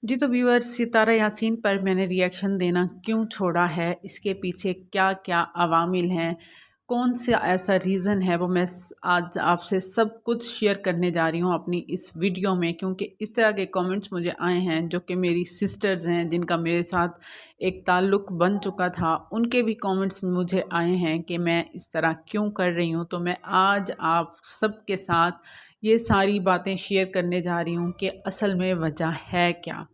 जी, तो व्यूअर्स सितारा यासीन पर मैंने रिएक्शन देना क्यों छोड़ा है, इसके पीछे क्या-क्या अवामिल हैं, कौन सा ऐसा रीज़न है, वो मैं आज आपसे सब कुछ शेयर करने जा रही हूँ अपनी इस वीडियो में। क्योंकि इस तरह के कमेंट्स मुझे आए हैं जो कि मेरी सिस्टर्स हैं, जिनका मेरे साथ एक ताल्लुक़ बन चुका था, उनके भी कमेंट्स मुझे आए हैं कि मैं इस तरह क्यों कर रही हूँ। तो मैं आज आप सबके साथ ये सारी बातें शेयर करने जा रही हूँ कि असल में वजह है क्या।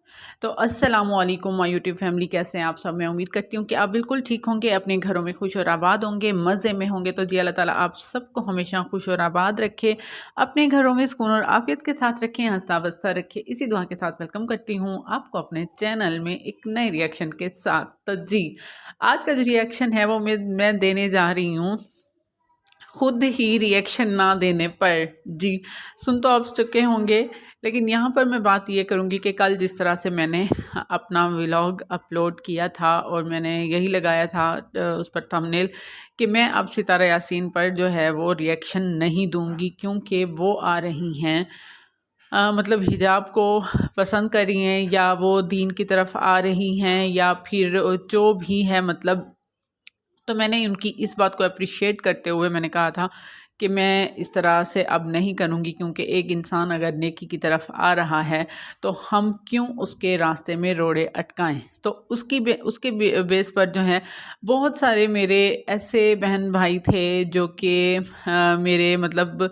तो अस्सलामु अलैकुम माय यूट्यूब फैमिली, कैसे हैं आप सब। मैं उम्मीद करती हूँ कि आप बिल्कुल ठीक होंगे, अपने घरों में खुश और आबाद होंगे, मज़े में होंगे। तो जी अल्लाह ताला आप सबको हमेशा खुश और आबाद रखे, अपने घरों में सुकून और आफियत के साथ रखें, हंसता बसता रखे। इसी दुआ के साथ वेलकम करती हूँ आपको अपने चैनल में एक नए रिएक्शन के साथ। तो जी, आज का जो रिएक्शन है वो मैं देने जा रही हूँ खुद ही रिएक्शन ना देने पर। जी, सुन तो आप चुके होंगे, लेकिन यहाँ पर मैं बात ये करूँगी कि कल जिस तरह से मैंने अपना व्लॉग अपलोड किया था और मैंने यही लगाया था उस पर थंबनेल कि मैं अब सितारा यासीन पर जो है वो रिएक्शन नहीं दूँगी, क्योंकि वो आ रही हैं मतलब हिजाब को पसंद कर रही हैं, या वो दीन की तरफ आ रही हैं, या फिर जो भी है मतलब। तो मैंने उनकी इस बात को अप्रिशिएट करते हुए मैंने कहा था कि मैं इस तरह से अब नहीं करूँगी, क्योंकि एक इंसान अगर नेकी की तरफ आ रहा है तो हम क्यों उसके रास्ते में रोड़े अटकाएं। तो उसके बेस पर जो है बहुत सारे मेरे ऐसे बहन भाई थे जो कि मेरे मतलब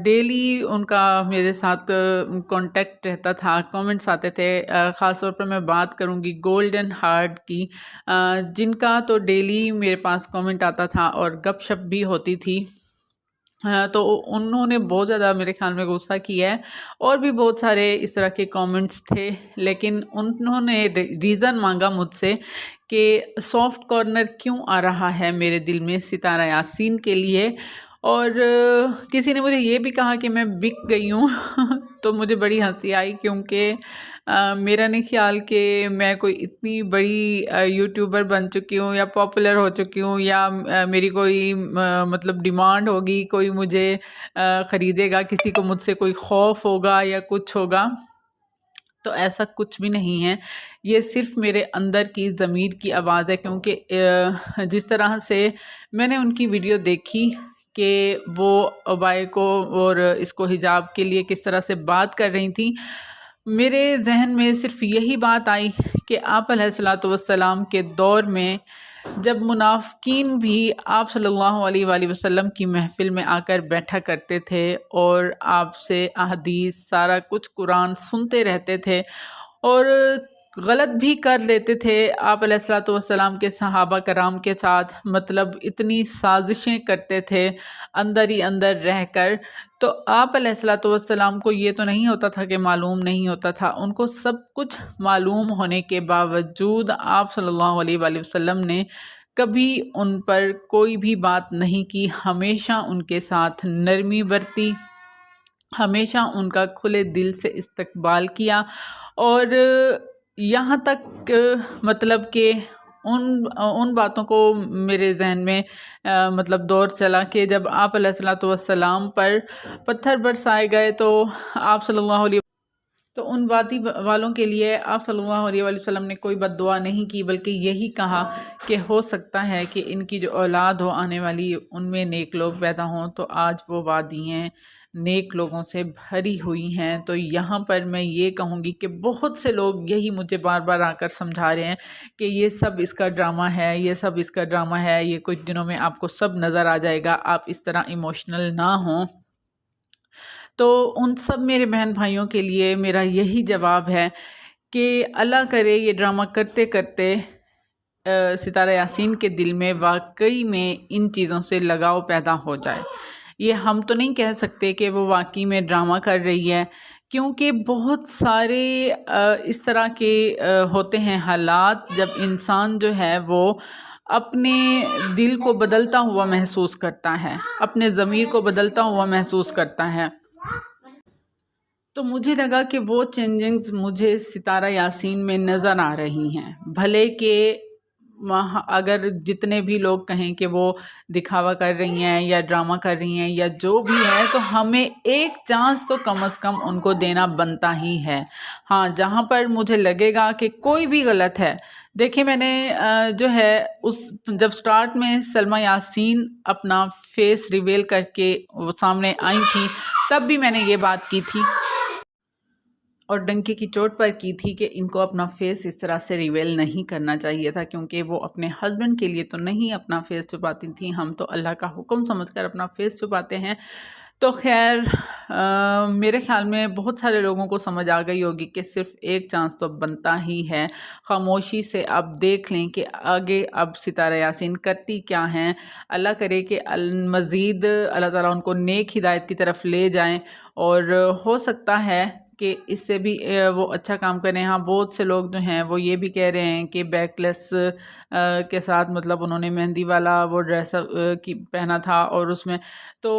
डेली उनका मेरे साथ कांटेक्ट रहता था, कमेंट्स आते थे। ख़ास तौर पर मैं बात करूँगी गोल्डन हार्ट की, जिनका तो डेली मेरे पास कमेंट आता था और गपशप भी होती थी। हाँ, तो उन्होंने बहुत ज़्यादा मेरे ख़्याल में गुस्सा किया है, और भी बहुत सारे इस तरह के कमेंट्स थे। लेकिन उन्होंने रीज़न मांगा मुझसे कि सॉफ्ट कॉर्नर क्यों आ रहा है मेरे दिल में सितारा यासीन के लिए। और किसी ने मुझे ये भी कहा कि मैं बिक गई हूँ तो मुझे बड़ी हंसी आई, क्योंकि मेरा नहीं ख़्याल कि मैं कोई इतनी बड़ी यूट्यूबर बन चुकी हूँ या पॉपुलर हो चुकी हूँ, या मेरी कोई मतलब डिमांड होगी, कोई मुझे ख़रीदेगा, किसी को मुझसे कोई खौफ होगा या कुछ होगा। तो ऐसा कुछ भी नहीं है, ये सिर्फ़ मेरे अंदर की ज़मीर की आवाज़ है। क्योंकि जिस तरह से मैंने उनकी वीडियो देखी कि वो अबाए को और इसको हिजाब के लिए किस तरह से बात कर रही थी, मेरे ज़हन में सिर्फ़ यही बात आई कि आप अलैहिस्सलातु वस्सलाम के दौर में जब मुनाफ़िकीन भी आप सल्लल्लाहु अलैहि वसल्लम की महफ़िल में आकर बैठा करते थे और आपसे अहदीस सारा कुछ कुरान सुनते रहते थे, और गलत भी कर लेते थे आप अलैहिस्सलातु वस्सलाम के सहाबा कराम के साथ, मतलब इतनी साजिशें करते थे अंदर ही अंदर रहकर। तो आप अलैहिस्सलातु वस्सलाम को ये तो नहीं होता था कि मालूम नहीं होता था, उनको सब कुछ मालूम होने के बावजूद आप सल्लल्लाहु अलैहि वसल्लम ने कभी उन पर कोई भी बात नहीं की, हमेशा उनके साथ नरमी बरती, हमेशा उनका खुले दिल से इस्तकबाल किया। और यहाँ तक मतलब कि उन उन बातों को मेरे ज़हन में मतलब दौर चला कि जब आप अलैहिस्सलातु वस्सलाम पर पत्थर बरसाए गए तो आप सल्लल्लाहु अलैहि तो उन वादी वालों के लिए आप सल्लल्लाहु अलैहि वसल्लम ने कोई बद्दुआ नहीं की, बल्कि यही कहा कि हो सकता है कि इनकी जो औलाद हो आने वाली उनमें नेक लोग पैदा हों। तो आज वो वादियाँ नेक लोगों से भरी हुई हैं। तो यहाँ पर मैं ये कहूँगी कि बहुत से लोग यही मुझे बार बार आकर समझा रहे हैं कि ये सब इसका ड्रामा है, ये सब इसका ड्रामा है, ये कुछ दिनों में आपको सब नज़र आ जाएगा, आप इस तरह इमोशनल ना हों। तो उन सब मेरे बहन भाइयों के लिए मेरा यही जवाब है कि अल्लाह करे ये ड्रामा करते करते सितारा यासीन के दिल में वाकई में इन चीज़ों से लगाव पैदा हो जाए। ये हम तो नहीं कह सकते कि वो वाकई में ड्रामा कर रही है, क्योंकि बहुत सारे इस तरह के होते हैं हालात जब इंसान जो है वो अपने दिल को बदलता हुआ महसूस करता है, अपने ज़मीर को बदलता हुआ महसूस करता है। तो मुझे लगा कि वो चेंजिंग्स मुझे सितारा यासीन में नज़र आ रही हैं। भले कि अगर जितने भी लोग कहें कि वो दिखावा कर रही हैं या ड्रामा कर रही हैं या जो भी है, तो हमें एक चांस तो कम से कम उनको देना बनता ही है। हाँ, जहाँ पर मुझे लगेगा कि कोई भी गलत है, देखिए मैंने जो है उस जब स्टार्ट में सलमा यासीन अपना फेस रिवील करके वो सामने आई थी, तब भी मैंने ये बात की थी और डंके की चोट पर की थी कि इनको अपना फेस इस तरह से रिवील नहीं करना चाहिए था, क्योंकि वो अपने हस्बैंड के लिए तो नहीं अपना फेस छुपाती थी, हम तो अल्लाह का हुक्म समझकर अपना फेस छुपाते हैं। तो खैर मेरे ख़्याल में बहुत सारे लोगों को समझ आ गई होगी कि सिर्फ़ एक चांस तो बनता ही है। ख़ामोशी से अब देख लें कि आगे अब सितारा यासीन करती क्या हैं। अल्लाह करे कि मज़ीद अल्लाह ताला उनको नेक हिदायत की तरफ ले जाएं और हो सकता है कि इससे भी वो अच्छा काम करें। हाँ, बहुत से लोग जो हैं वो ये भी कह रहे हैं कि बैकलेस के साथ मतलब उन्होंने मेहंदी वाला वो ड्रेस की पहना था और उसमें तो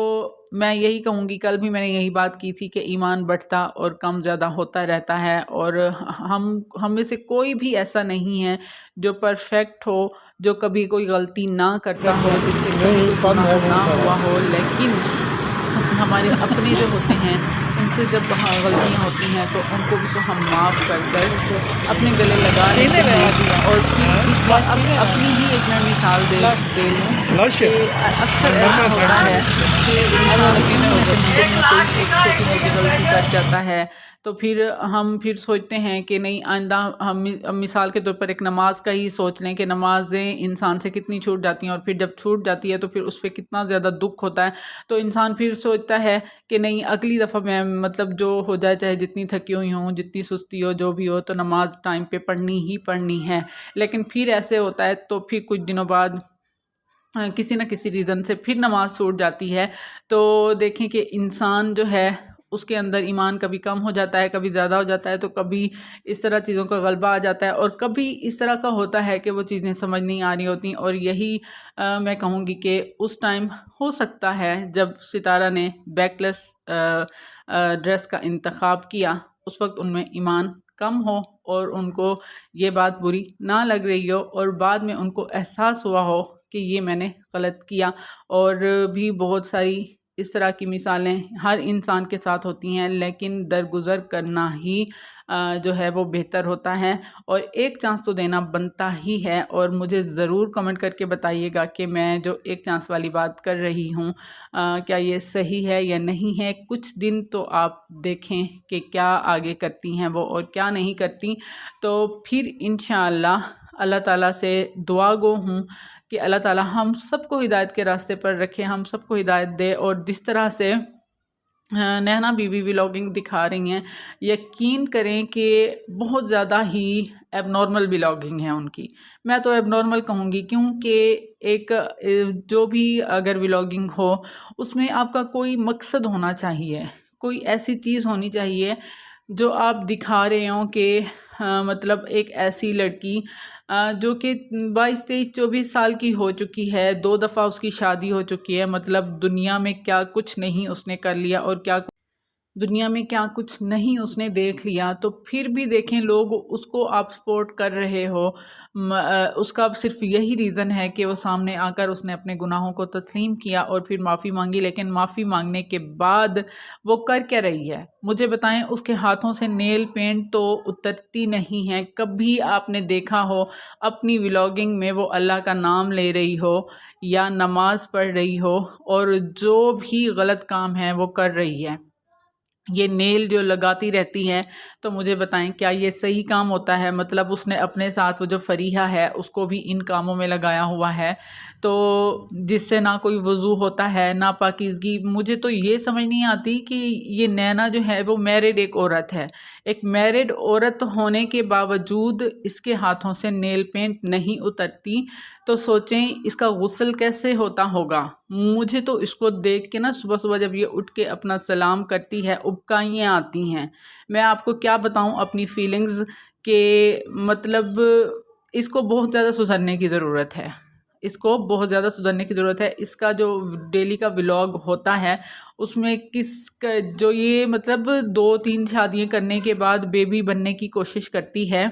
मैं यही कहूँगी, कल भी मैंने यही बात की थी कि ईमान बढ़ता और कम ज़्यादा होता रहता है और हम में से कोई भी ऐसा नहीं है जो परफेक्ट हो, जो कभी कोई गलती ना करता हो, जिससे कभी कोई गुनाह ना हुआ हो। लेकिन हमारे अपने जो होते हैं उनसे जब गलतियाँ होती हैं तो उनको भी तो हम माफ़ कर अपने गले लगा लेते हैं। और फिर इस बात अपनी ही एक मैं मिसाल दे लूँ कि अक्सर ऐसा होता है कि इंसान में कोई एक छोटी मोटी गलती कर जाता है, तो फिर हम फिर सोचते हैं कि नहीं आइंदा हम मिसाल के तौर पर एक नमाज का ही सोच लें कि नमाज़ें इंसान से कितनी छूट जाती हैं और फिर जब छूट जाती है तो फिर उस पर कितना ज़्यादा दुख होता है। तो इंसान फिर सोचता है कि नहीं अगली दफ़ा मैं मतलब जो हो जाए, चाहे जितनी थकी हुई हूँ, जितनी सुस्ती हो, जो भी हो, तो नमाज टाइम पे पढ़नी ही पढ़नी है। लेकिन फिर ऐसे होता है तो फिर कुछ दिनों बाद किसी न किसी रीज़न से फिर नमाज छूट जाती है। तो देखें कि इंसान जो है उसके अंदर ईमान कभी कम हो जाता है, कभी ज़्यादा हो जाता है, तो कभी इस तरह चीज़ों का गलबा आ जाता है और कभी इस तरह का होता है कि वो चीज़ें समझ नहीं आ रही होती। और यही मैं कहूँगी कि उस टाइम हो सकता है जब सितारा ने बैकलेस ड्रेस का इंतखाब किया, उस वक्त उनमें ईमान कम हो और उनको ये बात बुरी ना लग रही हो और बाद में उनको एहसास हुआ हो कि ये मैंने गलत किया। और भी बहुत सारी इस तरह की मिसालें हर इंसान के साथ होती हैं, लेकिन दरगुज़र करना ही जो है वो बेहतर होता है और एक चांस तो देना बनता ही है। और मुझे ज़रूर कमेंट करके बताइएगा कि मैं जो एक चांस वाली बात कर रही हूँ क्या ये सही है या नहीं है। कुछ दिन तो आप देखें कि क्या आगे करती हैं वो और क्या नहीं करती, तो फिर इंशाअल्लाह अल्लाह ताला से दुआ गो हूँ कि अल्लाह ताला हम सबको हिदायत के रास्ते पर रखे, हम सबको हिदायत दे। और जिस तरह से नैना बीवी व्लॉगिंग दिखा रही हैं, यकीन करें कि बहुत ज़्यादा ही एबनॉर्मल व्लॉगिंग है उनकी। मैं तो एबनॉर्मल कहूँगी क्योंकि एक जो भी अगर व्लॉगिंग हो उसमें आपका कोई मकसद होना चाहिए, कोई ऐसी चीज़ होनी चाहिए जो आप दिखा रहे हो कि मतलब एक ऐसी लड़की जो कि 22, 23, 24 साल की हो चुकी है, 2 दफ़ा उसकी शादी हो चुकी है, मतलब दुनिया में क्या कुछ नहीं उसने कर लिया और क्या दुनिया में क्या कुछ नहीं उसने देख लिया, तो फिर भी देखें लोग उसको आप सपोर्ट कर रहे हो। उसका सिर्फ यही रीज़न है कि वो सामने आकर उसने अपने गुनाहों को तस्लीम किया और फिर माफ़ी मांगी। लेकिन माफ़ी मांगने के बाद वो कर क्या रही है मुझे बताएं। उसके हाथों से नेल पेंट तो उतरती नहीं है। कभी आपने देखा हो अपनी व्लॉगिंग में वो अल्लाह का नाम ले रही हो या नमाज़ पढ़ रही हो और जो भी गलत काम है वो कर रही है, ये नेल जो लगाती रहती हैं, तो मुझे बताएं क्या ये सही काम होता है। मतलब उसने अपने साथ वो जो फरीहा है उसको भी इन कामों में लगाया हुआ है, तो जिससे ना कोई वज़ू होता है ना पाकीज़गी। मुझे तो ये समझ नहीं आती कि ये नैना जो है वो मैरिड एक औरत है, एक मैरिड औरत होने के बावजूद इसके हाथों से नेल पेंट नहीं उतरती, तो सोचें इसका गुस्ल कैसे होता होगा। मुझे तो इसको देख के ना सुबह सुबह जब ये उठ के अपना सलाम करती है उबकाइयाँ आती हैं। मैं आपको क्या बताऊँ अपनी फीलिंग्स के मतलब इसको बहुत ज़्यादा सुधरने की ज़रूरत है, इसको बहुत ज़्यादा सुधरने की ज़रूरत है। इसका जो डेली का व्लॉग होता है उसमें जो ये मतलब 2-3 शादियाँ करने के बाद बेबी बनने की कोशिश करती है,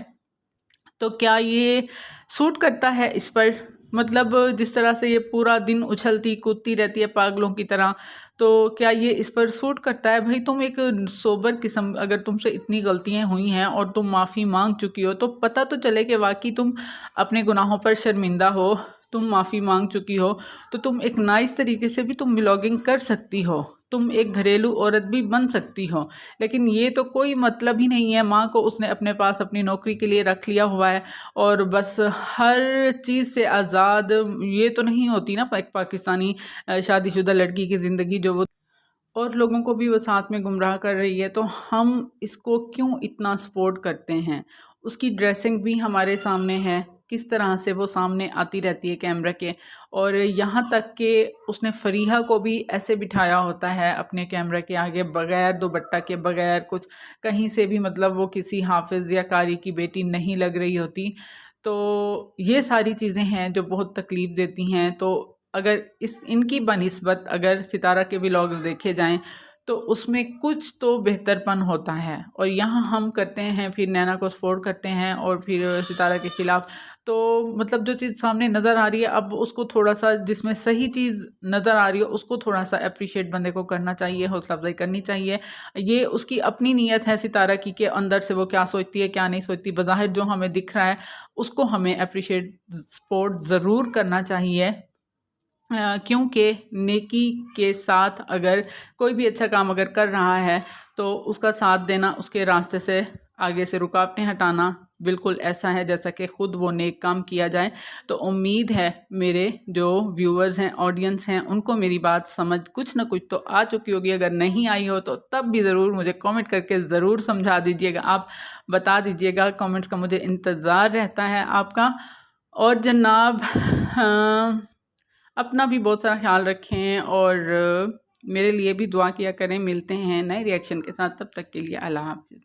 तो क्या ये सूट करता है इस पर? मतलब जिस तरह से ये पूरा दिन उछलती कूदती रहती है पागलों की तरह, तो क्या ये इस पर सूट करता है? भाई तुम एक सोबर किस्म, अगर तुमसे इतनी गलतियां हुई हैं और तुम माफ़ी मांग चुकी हो तो पता तो चले कि वाकई तुम अपने गुनाहों पर शर्मिंदा हो, तुम माफ़ी मांग चुकी हो, तो तुम एक नाइस तरीके से भी तुम ब्लॉगिंग कर सकती हो, तुम एक घरेलू औरत भी बन सकती हो। लेकिन ये तो कोई मतलब ही नहीं है। माँ को उसने अपने पास अपनी नौकरी के लिए रख लिया हुआ है और बस हर चीज़ से आज़ाद। ये तो नहीं होती ना एक पाकिस्तानी शादीशुदा लड़की की ज़िंदगी, जो वो और लोगों को भी वो साथ में गुमराह कर रही है। तो हम इसको क्यों इतना सपोर्ट करते हैं? उसकी ड्रेसिंग भी हमारे सामने है, किस तरह से वो सामने आती रहती है कैमरा के, और यहाँ तक कि उसने फरीहा को भी ऐसे बिठाया होता है अपने कैमरा के आगे, बगैर दुपट्टा के, बगैर कुछ कहीं से भी, मतलब वो किसी हाफिज़ या कारी की बेटी नहीं लग रही होती। तो ये सारी चीज़ें हैं जो बहुत तकलीफ़ देती हैं। तो अगर इनकी बनिस्बत अगर सितारा के व्लॉग्स देखे जाएं तो उसमें कुछ तो बेहतरपन होता है, और यहाँ हम करते हैं फिर नैना को सपोर्ट करते हैं और फिर सितारा के ख़िलाफ़। तो मतलब जो चीज़ सामने नज़र आ रही है, अब उसको थोड़ा सा, जिसमें सही चीज़ नज़र आ रही है उसको थोड़ा सा अप्रिशिएट बंदे को करना चाहिए, हौसला अफजाई करनी चाहिए। ये उसकी अपनी नीयत है सितारा की, कि अंदर से वो क्या सोचती है क्या नहीं सोचती। बज़ाहिर जो हमें दिख रहा है उसको हमें अप्रिशिएट सपोर्ट ज़रूर करना चाहिए, क्योंकि नेकी के साथ अगर कोई भी अच्छा काम अगर कर रहा है तो उसका साथ देना, उसके रास्ते से आगे से रुकावटें हटाना, बिल्कुल ऐसा है जैसा कि ख़ुद वो नेक काम किया जाए। तो उम्मीद है मेरे जो व्यूअर्स हैं, ऑडियंस हैं, उनको मेरी बात समझ कुछ ना कुछ तो आ चुकी होगी। अगर नहीं आई हो तो तब भी ज़रूर मुझे कमेंट करके ज़रूर समझा दीजिएगा, आप बता दीजिएगा। कमेंट्स का मुझे इंतज़ार रहता है आपका। और जनाब, अपना भी बहुत सारा ख्याल रखें और मेरे लिए भी दुआ किया करें। मिलते हैं नए रिएक्शन के साथ, तब तक के लिए अल्लाह हाफ़िज़।